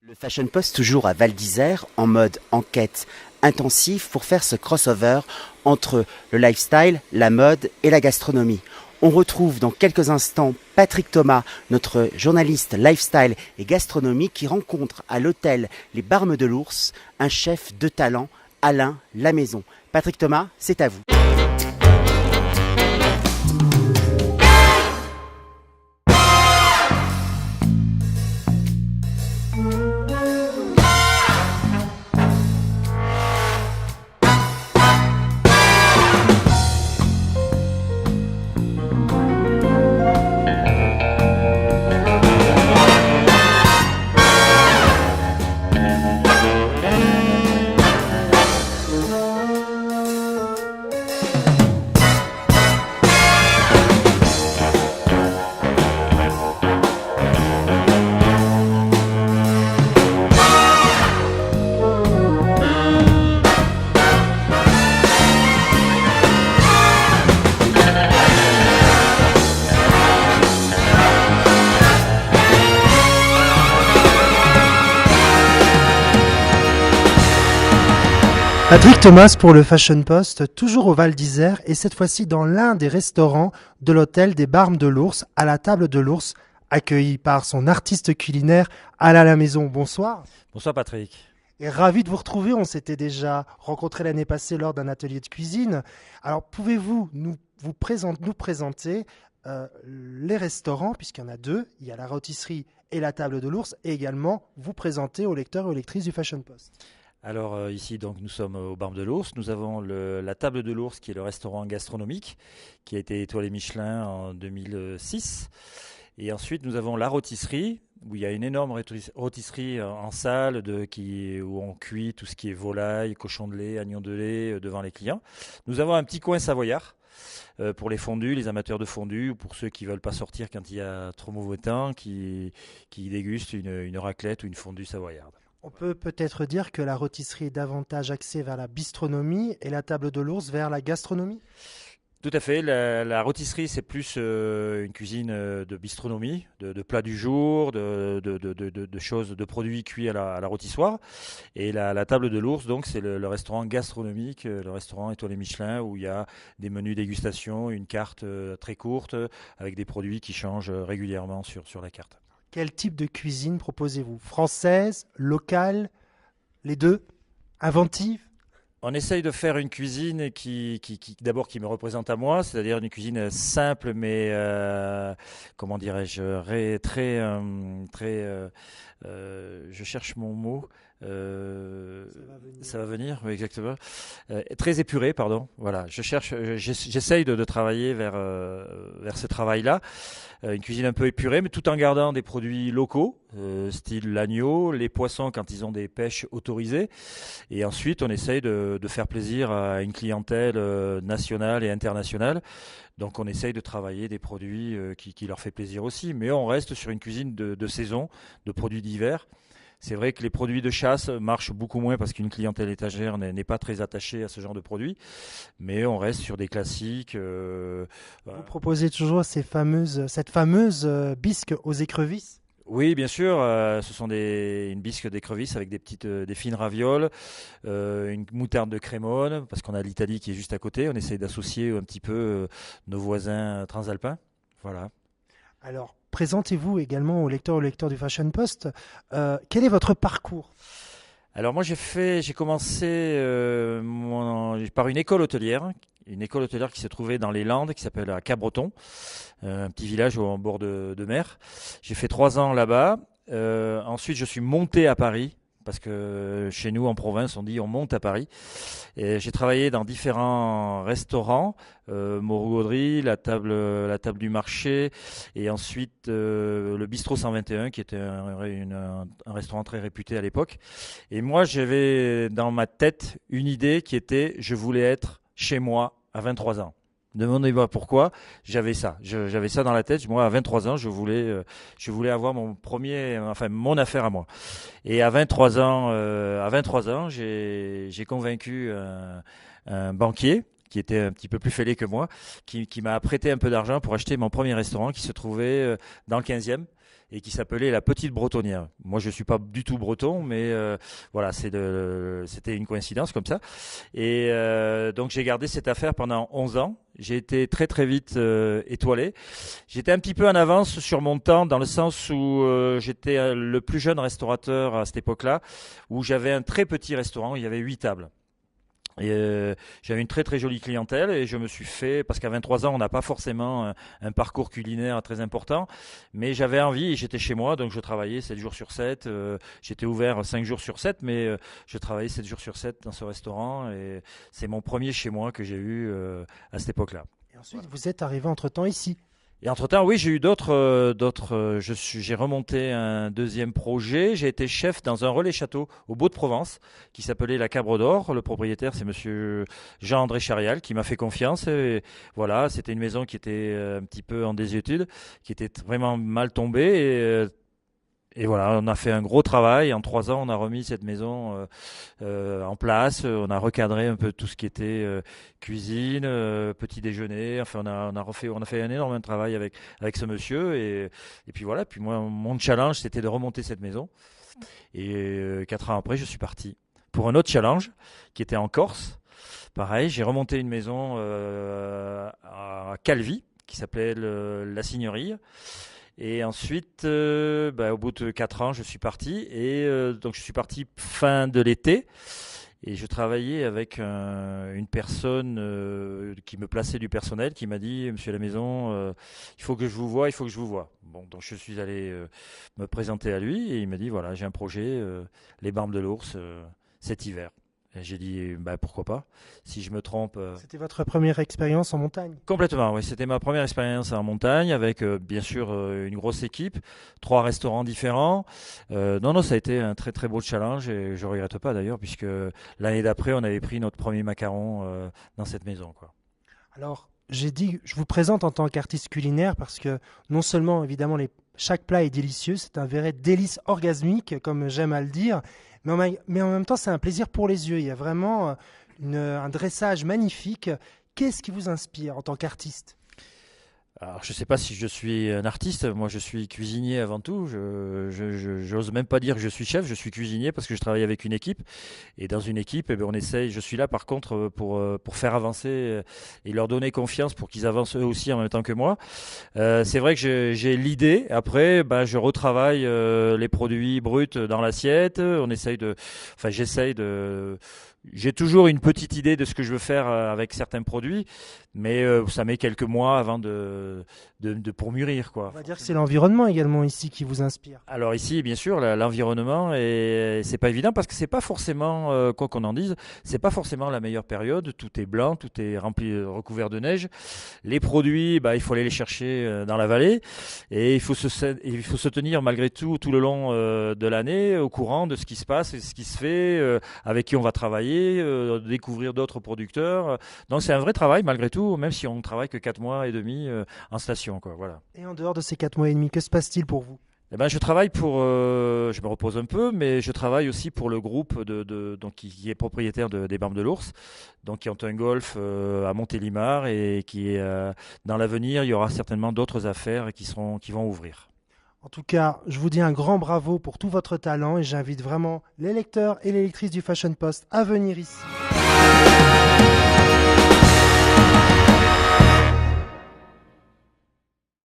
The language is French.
Le Fashion Post toujours à Val d'Isère en mode enquête intensive pour faire ce crossover entre le lifestyle, la mode et la gastronomie. On retrouve dans quelques instants Patrick Thomas, notre journaliste lifestyle et gastronomie qui rencontre à l'hôtel Les Barmes de l'Ours un chef de talent, Alain Lamaison. Patrick Thomas, c'est à vous. Patrick Thomas pour le Fashion Post, toujours au Val d'Isère et cette fois-ci dans l'un des restaurants de l'hôtel des Barmes de l'Ours, à la table de l'Ours, accueilli par son artiste culinaire Alain Lamaison. Bonsoir. Bonsoir Patrick. Et ravi de vous retrouver, on s'était déjà rencontré l'année passée lors d'un atelier de cuisine. Alors pouvez-vous nous présenter les restaurants, puisqu'il y en a deux, il y a la rôtisserie et la table de l'Ours, et également vous présenter aux lecteurs et aux lectrices du Fashion Post. Alors ici donc nous sommes aux Barmes de l'Ours, nous avons la table de l'Ours qui est le restaurant gastronomique qui a été étoilé Michelin en 2006 et ensuite nous avons la rôtisserie où il y a une énorme rôtisserie en salle où on cuit tout ce qui est volaille, cochon de lait, agneau de lait devant les clients. Nous avons un petit coin savoyard pour les fondus, les amateurs de fondus ou pour ceux qui ne veulent pas sortir quand il y a trop mauvais temps, qui dégustent une raclette ou une fondue savoyarde. On peut peut-être dire que la rôtisserie est davantage axée vers la bistronomie et la table de l'Ours vers la gastronomie ? Tout à fait. La rôtisserie, c'est plus une cuisine de bistronomie, de plats du jour, de choses, de produits cuits à la rôtissoire. Et la table de l'Ours, donc, c'est le restaurant gastronomique, le restaurant étoilé Michelin, où il y a des menus dégustation, une carte très courte, avec des produits qui changent régulièrement sur la carte. Quel type de cuisine proposez-vous ? Française, locale, les deux ? Inventive ? On essaye de faire une cuisine d'abord qui me représente à moi, c'est-à-dire une cuisine simple mais comment dirais-je, je cherche mon mot. Ça va venir, oui, exactement. Très épuré, pardon. Voilà, j'essaye de travailler vers ce travail-là. Une cuisine un peu épurée, mais tout en gardant des produits locaux, style l'agneau, les poissons quand ils ont des pêches autorisées. Et ensuite, on essaye de faire plaisir à une clientèle nationale et internationale. Donc, on essaye de travailler des produits qui leur fait plaisir aussi. Mais on reste sur une cuisine de saison, de produits d'hiver. C'est vrai que les produits de chasse marchent beaucoup moins parce qu'une clientèle étagère n'est pas très attachée à ce genre de produits. Mais on reste sur des classiques. Vous proposez toujours cette fameuse bisque aux écrevisses ? Oui, bien sûr. Ce sont une bisque d'écrevisses avec des fines ravioles, une moutarde de Crémone, parce qu'on a l'Italie qui est juste à côté. On essaye d'associer un petit peu nos voisins transalpins. Voilà. Alors, présentez-vous également aux lecteurs du Fashion Post. Quel est votre parcours ? Alors moi j'ai commencé par une école hôtelière qui se trouvait dans les Landes, qui s'appelle à Cabreton, un petit village au bord de mer. J'ai fait 3 ans là-bas. Ensuite je suis monté à Paris. Parce que chez nous en province on dit on monte à Paris. Et j'ai travaillé dans différents restaurants, Moreau-Gaudry, la table du marché, et ensuite le bistrot 121 qui était un restaurant très réputé à l'époque. Et moi j'avais dans ma tête une idée qui était je voulais être chez moi à 23 ans. Demandez-moi pourquoi, j'avais ça dans la tête. Moi, à 23 ans, je voulais avoir mon affaire à moi. Et à 23 ans, j'ai convaincu un banquier qui était un petit peu plus fêlé que moi, qui m'a prêté un peu d'argent pour acheter mon premier restaurant qui se trouvait dans le 15e et qui s'appelait la Petite Bretonnière. Moi, je suis pas du tout breton, mais voilà, c'était une coïncidence comme ça. Et donc, j'ai gardé cette affaire pendant 11 ans. J'ai été très très vite étoilé. J'étais un petit peu en avance sur mon temps dans le sens où j'étais le plus jeune restaurateur à cette époque-là, où j'avais un très petit restaurant, il y avait 8 tables. Et j'avais une très très jolie clientèle et je me suis fait, parce qu'à 23 ans on n'a pas forcément un parcours culinaire très important, mais j'avais envie et j'étais chez moi, donc je travaillais 7 jours sur 7, j'étais ouvert 5 jours sur 7, mais je travaillais 7 jours sur 7 dans ce restaurant et c'est mon premier chez moi que j'ai eu à cette époque-là. Et ensuite, vous êtes arrivé entre-temps ici. Et entre-temps, oui, j'ai eu j'ai remonté un deuxième projet. J'ai été chef dans un relais château au Beau-de-Provence qui s'appelait la Cabre d'Or. Le propriétaire, c'est monsieur Jean-André Charial qui m'a fait confiance. Et voilà, c'était une maison qui était un petit peu en désuétude, qui était vraiment mal tombée. Et voilà, on a fait un gros travail. En 3 ans, on a remis cette maison en place. On a recadré un peu tout ce qui était cuisine, petit déjeuner. Enfin, on a fait un énorme travail avec ce monsieur. Et puis voilà. Puis moi, mon challenge, c'était de remonter cette maison. Et 4 ans après, je suis parti pour un autre challenge qui était en Corse. Pareil, j'ai remonté une maison à Calvi qui s'appelait la Signorie. Et ensuite, au bout de 4 ans, je suis parti. Et donc, je suis parti fin de l'été. Et je travaillais avec une personne qui me plaçait du personnel, qui m'a dit, Monsieur à la maison, il faut que je vous voie, il faut que je vous voie. Bon, donc je suis allé me présenter à lui et il m'a dit, voilà, j'ai un projet, les Barbes de l'Ours, cet hiver. Et j'ai dit, pourquoi pas, si je me trompe. C'était votre première expérience en montagne? Complètement, oui. C'était ma première expérience en montagne avec, bien sûr, une grosse équipe, 3 restaurants différents. Non, ça a été un très, très beau challenge et je regrette pas d'ailleurs, puisque l'année d'après, on avait pris notre premier macaron dans cette maison, quoi. Alors, j'ai dit, je vous présente en tant qu'artiste culinaire parce que non seulement, évidemment, chaque plat est délicieux, c'est un vrai délice orgasmique, comme j'aime à le dire, mais en même temps, c'est un plaisir pour les yeux. Il y a vraiment un dressage magnifique. Qu'est-ce qui vous inspire en tant qu'artiste? Alors, je ne sais pas si je suis un artiste. Moi, je suis cuisinier avant tout. J'ose même pas dire que je suis chef. Je suis cuisinier parce que je travaille avec une équipe. Et dans une équipe, on essaye. Je suis là, par contre, pour faire avancer et leur donner confiance pour qu'ils avancent eux aussi en même temps que moi. C'est vrai que j'ai l'idée. Après, je retravaille les produits bruts dans l'assiette. J'ai toujours une petite idée de ce que je veux faire avec certains produits, mais ça met quelques mois avant pour mûrir, quoi. On va dire que c'est l'environnement également ici qui vous inspire. Alors ici, bien sûr, l'environnement, et c'est pas évident parce que c'est pas forcément, quoi qu'on en dise, c'est pas forcément la meilleure période. Tout est blanc, tout est rempli, recouvert de neige. Les produits, il faut aller les chercher dans la vallée, et il faut se tenir malgré tout le long de l'année au courant de ce qui se passe, et ce qui se fait, avec qui on va travailler. Découvrir d'autres producteurs. Donc c'est un vrai travail malgré tout, même si on ne travaille que 4 mois et demi en station, quoi. Voilà. Et en dehors de ces 4 mois et demi, que se passe-t-il pour vous? Je travaille je me repose un peu, mais je travaille aussi pour le groupe donc, qui est propriétaire des Barbes de l'Ours, donc qui ont un golf à Montélimar et qui dans l'avenir, il y aura certainement d'autres affaires qui vont ouvrir. En tout cas, je vous dis un grand bravo pour tout votre talent et j'invite vraiment les lecteurs et les lectrices du Fashion Post à venir ici.